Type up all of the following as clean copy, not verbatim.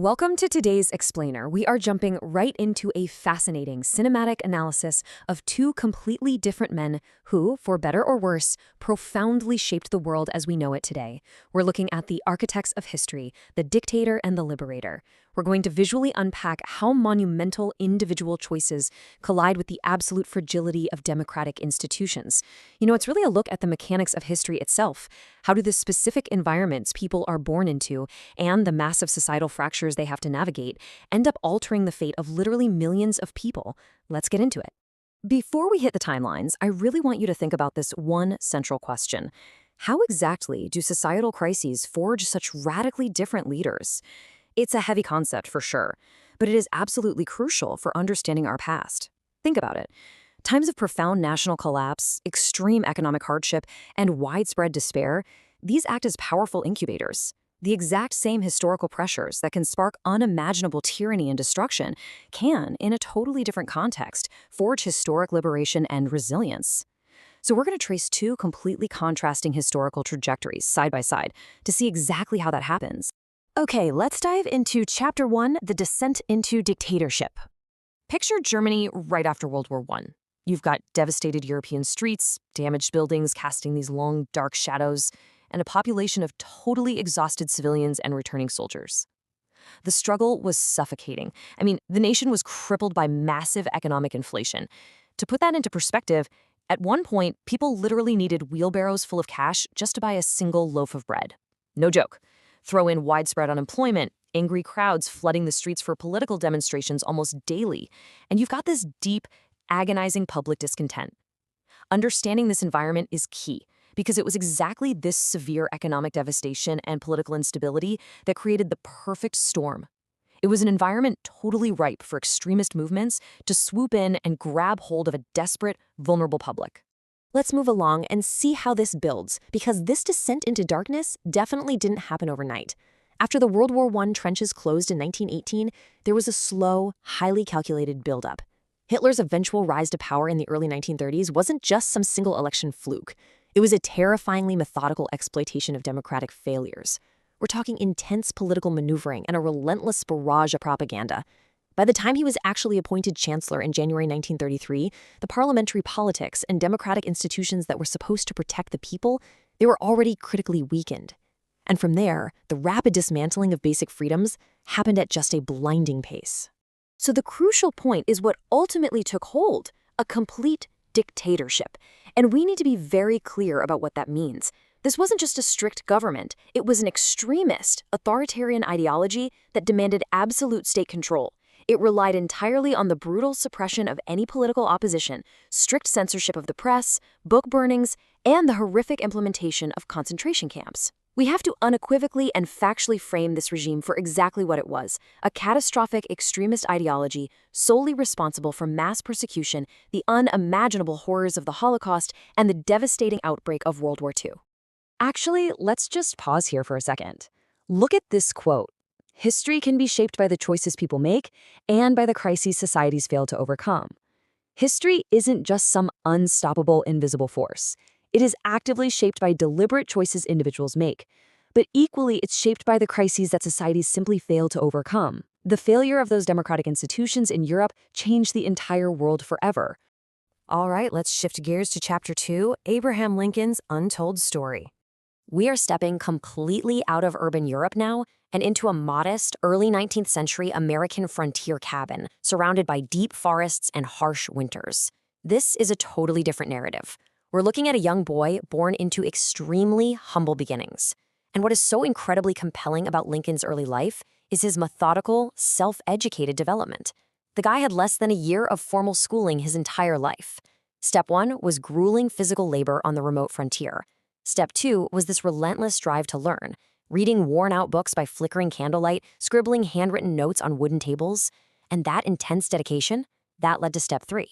Welcome to today's Explainer. We are jumping right into a fascinating cinematic analysis of two completely different men who, for better or worse, profoundly shaped the world as we know it today. We're looking at the architects of history, the dictator and the liberator. We're going to visually unpack how monumental individual choices collide with the absolute fragility of democratic institutions. It's really a look at the mechanics of history itself. How do the specific environments people are born into and the massive societal fractures they have to navigate end up altering the fate of literally millions of people? Let's get into it. Before we hit the timelines, I really want you to think about this one central question. How exactly do societal crises forge such radically different leaders? It's a heavy concept for sure, but it is absolutely crucial for understanding our past. Think about it. Times of profound national collapse, extreme economic hardship, and widespread despair, these act as powerful incubators. The exact same historical pressures that can spark unimaginable tyranny and destruction can, in a totally different context, forge historic liberation and resilience. So we're going to trace two completely contrasting historical trajectories side by side to see exactly how that happens. Okay, let's dive into Chapter 1, The Descent into Dictatorship. Picture Germany right after World War I. You've got devastated European streets, damaged buildings casting these long, dark shadows, and a population of totally exhausted civilians and returning soldiers. The struggle was suffocating. The nation was crippled by massive economic inflation. To put that into perspective, at one point, people literally needed wheelbarrows full of cash just to buy a single loaf of bread. No joke. Throw in widespread unemployment, angry crowds flooding the streets for political demonstrations almost daily, and you've got this deep, agonizing public discontent. Understanding this environment is key, because it was exactly this severe economic devastation and political instability that created the perfect storm. It was an environment totally ripe for extremist movements to swoop in and grab hold of a desperate, vulnerable public. Let's move along and see how this builds, because this descent into darkness definitely didn't happen overnight. After the World War I trenches closed in 1918, there was a slow, highly calculated buildup. Hitler's eventual rise to power in the early 1930s wasn't just some single election fluke. It was a terrifyingly methodical exploitation of democratic failures. We're talking intense political maneuvering and a relentless barrage of propaganda. By the time he was actually appointed chancellor in January 1933, the parliamentary politics and democratic institutions that were supposed to protect the people, they were already critically weakened. And from there, the rapid dismantling of basic freedoms happened at just a blinding pace. So the crucial point is what ultimately took hold, a complete dictatorship. And we need to be very clear about what that means. This wasn't just a strict government. It was an extremist, authoritarian ideology that demanded absolute state control. It relied entirely on the brutal suppression of any political opposition, strict censorship of the press, book burnings, and the horrific implementation of concentration camps. We have to unequivocally and factually frame this regime for exactly what it was, a catastrophic extremist ideology solely responsible for mass persecution, the unimaginable horrors of the Holocaust, and the devastating outbreak of World War II. Actually, let's just pause here for a second. Look at this quote. History can be shaped by the choices people make and by the crises societies fail to overcome. History isn't just some unstoppable, invisible force. It is actively shaped by deliberate choices individuals make. But equally, it's shaped by the crises that societies simply fail to overcome. The failure of those democratic institutions in Europe changed the entire world forever. All right, let's shift gears to Chapter 2, Abraham Lincoln's Untold Story. We are stepping completely out of urban Europe now and into a modest, early 19th century American frontier cabin surrounded by deep forests and harsh winters. This is a totally different narrative. We're looking at a young boy born into extremely humble beginnings. And what is so incredibly compelling about Lincoln's early life is his methodical, self-educated development. The guy had less than a year of formal schooling his entire life. Step 1 was grueling physical labor on the remote frontier. Step 2 was this relentless drive to learn, reading worn-out books by flickering candlelight, scribbling handwritten notes on wooden tables. And that intense dedication, that led to Step 3.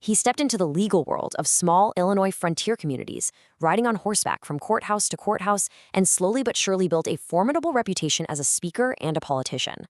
He stepped into the legal world of small Illinois frontier communities, riding on horseback from courthouse to courthouse, and slowly but surely built a formidable reputation as a speaker and a politician.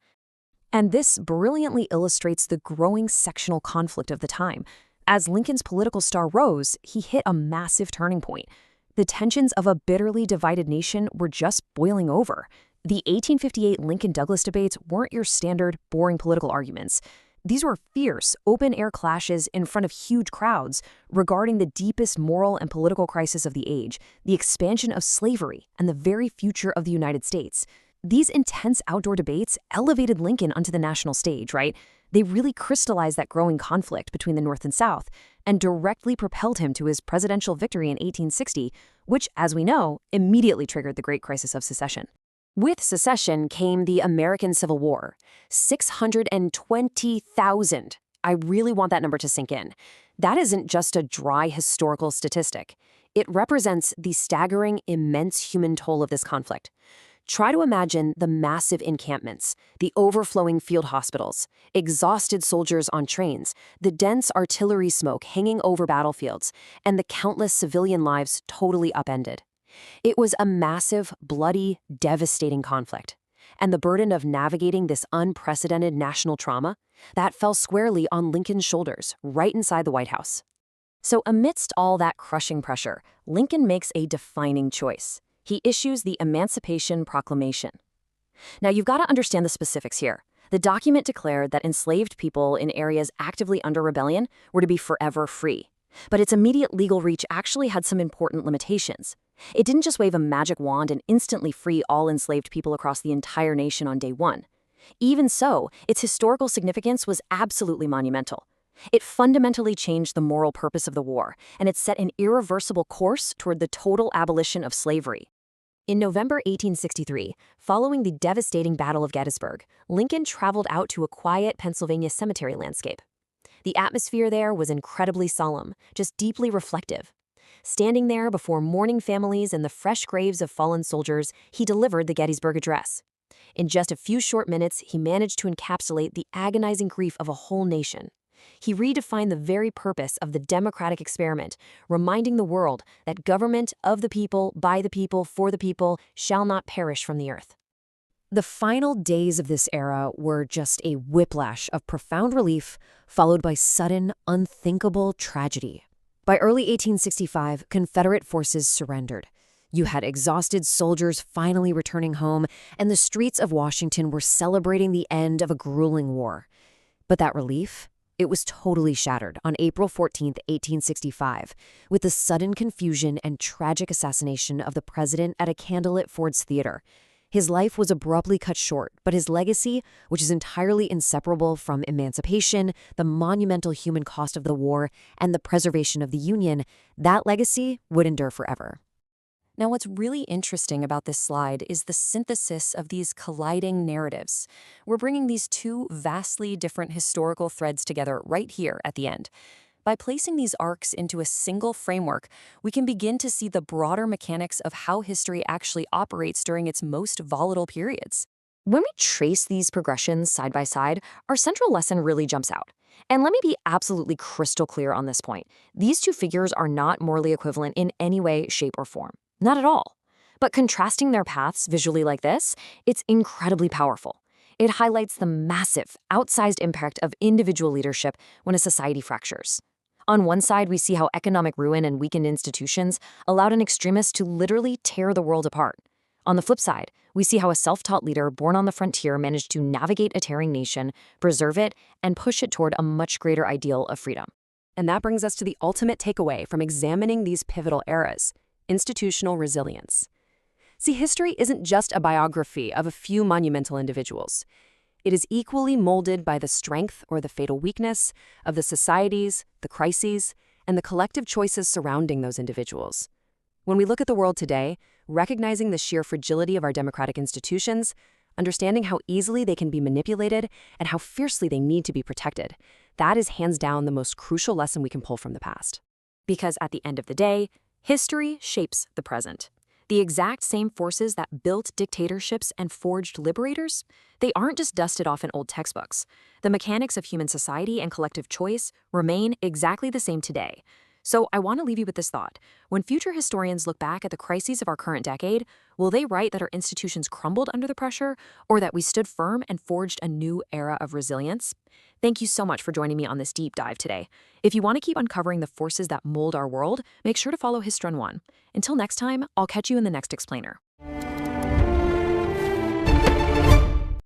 And this brilliantly illustrates the growing sectional conflict of the time. As Lincoln's political star rose, he hit a massive turning point. The tensions of a bitterly divided nation were just boiling over. The 1858 Lincoln-Douglas debates weren't your standard, boring political arguments. These were fierce, open-air clashes in front of huge crowds regarding the deepest moral and political crisis of the age, the expansion of slavery and the very future of the United States. These intense outdoor debates elevated Lincoln onto the national stage, right? They really crystallized that growing conflict between the North and South and directly propelled him to his presidential victory in 1860, which, as we know, immediately triggered the Great Crisis of Secession. With secession came the American Civil War. 620,000. I really want that number to sink in. That isn't just a dry historical statistic. It represents the staggering, immense human toll of this conflict. Try to imagine the massive encampments, the overflowing field hospitals, exhausted soldiers on trains, the dense artillery smoke hanging over battlefields, and the countless civilian lives totally upended. It was a massive, bloody, devastating conflict. And the burden of navigating this unprecedented national trauma, that fell squarely on Lincoln's shoulders, right inside the White House. So amidst all that crushing pressure, Lincoln makes a defining choice. He issues the Emancipation Proclamation. Now, you've got to understand the specifics here. The document declared that enslaved people in areas actively under rebellion were to be forever free. But its immediate legal reach actually had some important limitations. It didn't just wave a magic wand and instantly free all enslaved people across the entire nation on day one. Even so, its historical significance was absolutely monumental. It fundamentally changed the moral purpose of the war, and it set an irreversible course toward the total abolition of slavery. In November 1863, following the devastating Battle of Gettysburg, Lincoln traveled out to a quiet Pennsylvania cemetery landscape. The atmosphere there was incredibly solemn, just deeply reflective. Standing there before mourning families and the fresh graves of fallen soldiers, he delivered the Gettysburg Address. In just a few short minutes, he managed to encapsulate the agonizing grief of a whole nation. He redefined the very purpose of the democratic experiment, reminding the world that government of the people, by the people, for the people, shall not perish from the earth. The final days of this era were just a whiplash of profound relief, followed by sudden, unthinkable tragedy. By early 1865, Confederate forces surrendered. You had exhausted soldiers finally returning home, and the streets of Washington were celebrating the end of a grueling war. But that relief? It was totally shattered on April 14, 1865, with the sudden confusion and tragic assassination of the president at a candlelit Ford's Theater. His life was abruptly cut short, but his legacy, which is entirely inseparable from emancipation, the monumental human cost of the war, and the preservation of the Union, that legacy would endure forever. Now, what's really interesting about this slide is the synthesis of these colliding narratives. We're bringing these two vastly different historical threads together right here at the end. By placing these arcs into a single framework, we can begin to see the broader mechanics of how history actually operates during its most volatile periods. When we trace these progressions side by side, our central lesson really jumps out. And let me be absolutely crystal clear on this point. These two figures are not morally equivalent in any way, shape, or form. Not at all. But contrasting their paths visually like this, it's incredibly powerful. It highlights the massive, outsized impact of individual leadership when a society fractures. On one side, we see how economic ruin and weakened institutions allowed an extremist to literally tear the world apart. On the flip side, we see how a self-taught leader born on the frontier managed to navigate a tearing nation, preserve it, and push it toward a much greater ideal of freedom. And that brings us to the ultimate takeaway from examining these pivotal eras: institutional resilience. See, history isn't just a biography of a few monumental individuals. It is equally molded by the strength or the fatal weakness of the societies, the crises, and the collective choices surrounding those individuals. When we look at the world today, recognizing the sheer fragility of our democratic institutions, understanding how easily they can be manipulated and how fiercely they need to be protected, that is hands down the most crucial lesson we can pull from the past. Because at the end of the day, history shapes the present. The exact same forces that built dictatorships and forged liberators, they aren't just dusted off in old textbooks. The mechanics of human society and collective choice remain exactly the same today. So I want to leave you with this thought. When future historians look back at the crises of our current decade, will they write that our institutions crumbled under the pressure, or that we stood firm and forged a new era of resilience? Thank you so much for joining me on this deep dive today. If you want to keep uncovering the forces that mold our world, make sure to follow Historon1. Until next time, I'll catch you in the next explainer.